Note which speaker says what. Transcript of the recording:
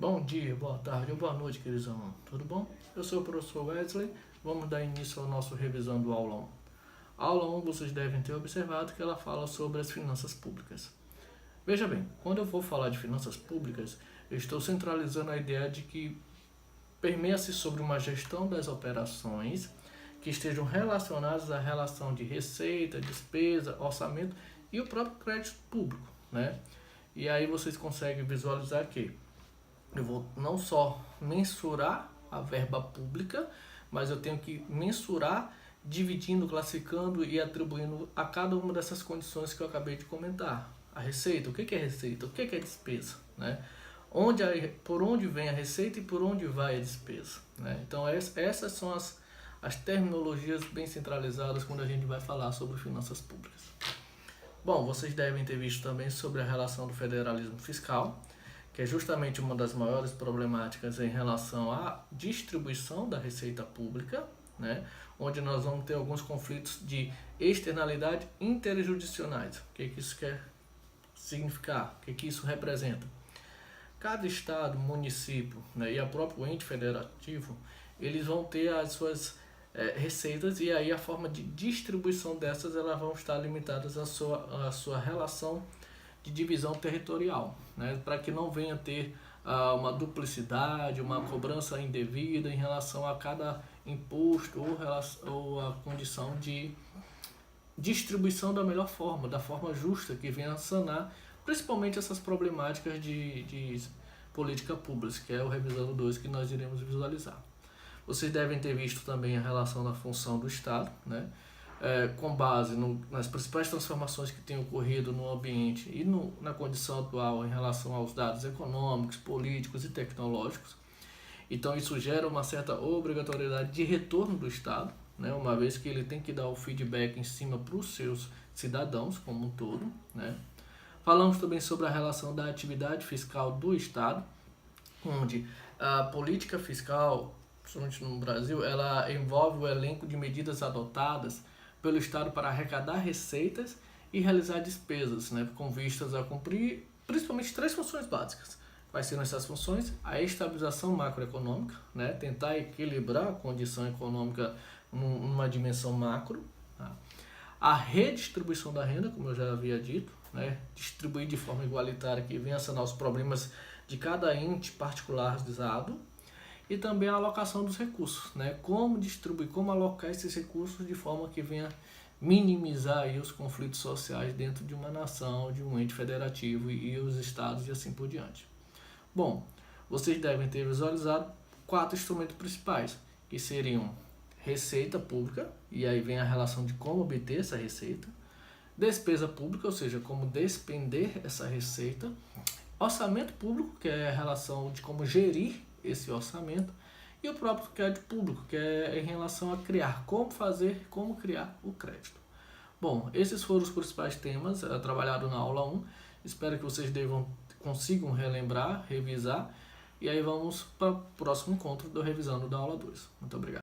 Speaker 1: Bom dia, boa tarde ou boa noite, queridos alunos. Tudo bom? Eu sou o professor Wesley. Vamos dar início ao nosso revisão do aula 1. A aula 1 vocês devem ter observado que ela fala sobre as finanças públicas. Veja bem, quando eu vou falar de finanças públicas, eu estou centralizando a ideia de que permeia-se sobre uma gestão das operações que estejam relacionadas à relação de receita, despesa, orçamento e o próprio crédito público, né? E aí vocês conseguem visualizar que eu vou não só mensurar a verba pública, mas eu tenho que mensurar, dividindo, classificando e atribuindo a cada uma dessas condições que eu acabei de comentar. A receita, o que é receita? O que é despesa? Né? Por onde vem a receita e por onde vai a despesa? Né? Então essas são as terminologias bem centralizadas quando a gente vai falar sobre finanças públicas. Bom, vocês devem ter visto também sobre a relação do federalismo fiscal, que é justamente uma das maiores problemáticas em relação à distribuição da receita pública, né? Onde nós vamos ter alguns conflitos de externalidade interjurisdicionais. O que isso quer significar? O que isso representa? Cada estado, município, né, e o próprio ente federativo, eles vão ter as suas receitas, e aí a forma de distribuição dessas elas vão estar limitadas à sua relação de divisão territorial, né, para que não venha ter uma duplicidade, uma cobrança indevida em relação a cada imposto ou a condição de distribuição da melhor forma, da forma justa, que venha a sanar principalmente essas problemáticas de política pública, que é o Revisando 2 que nós iremos visualizar. Vocês devem ter visto também a relação da função do Estado, né? Com base nas principais transformações que têm ocorrido no ambiente e na condição atual em relação aos dados econômicos, políticos e tecnológicos. Então isso gera uma certa obrigatoriedade de retorno do Estado, né? Uma vez que ele tem que dar o feedback em cima para os seus cidadãos como um todo, né? Falamos também sobre a relação da atividade fiscal do Estado, onde a política fiscal, principalmente no Brasil, ela envolve o elenco de medidas adotadas pelo Estado para arrecadar receitas e realizar despesas, né, com vistas a cumprir principalmente três funções básicas. Quais serão essas funções? A estabilização macroeconômica, né, tentar equilibrar a condição econômica numa dimensão macro. Tá? A redistribuição da renda, como eu já havia dito, né, distribuir de forma igualitária, que venha a sanar os problemas de cada ente particularizado. E também a alocação dos recursos, né? Como distribuir, como alocar esses recursos de forma que venha minimizar aí os conflitos sociais dentro de uma nação, de um ente federativo e os estados e assim por diante. Bom, vocês devem ter visualizado 4 instrumentos principais, que seriam receita pública, e aí vem a relação de como obter essa receita, despesa pública, ou seja, como despender essa receita, orçamento público, que é a relação de como gerir esse orçamento, e o próprio crédito público, que é em relação a criar, como criar o crédito. Bom, esses foram os principais temas trabalhados na aula 1. Espero que vocês consigam relembrar, revisar, e aí vamos para o próximo encontro do Revisando da aula 2. Muito obrigado.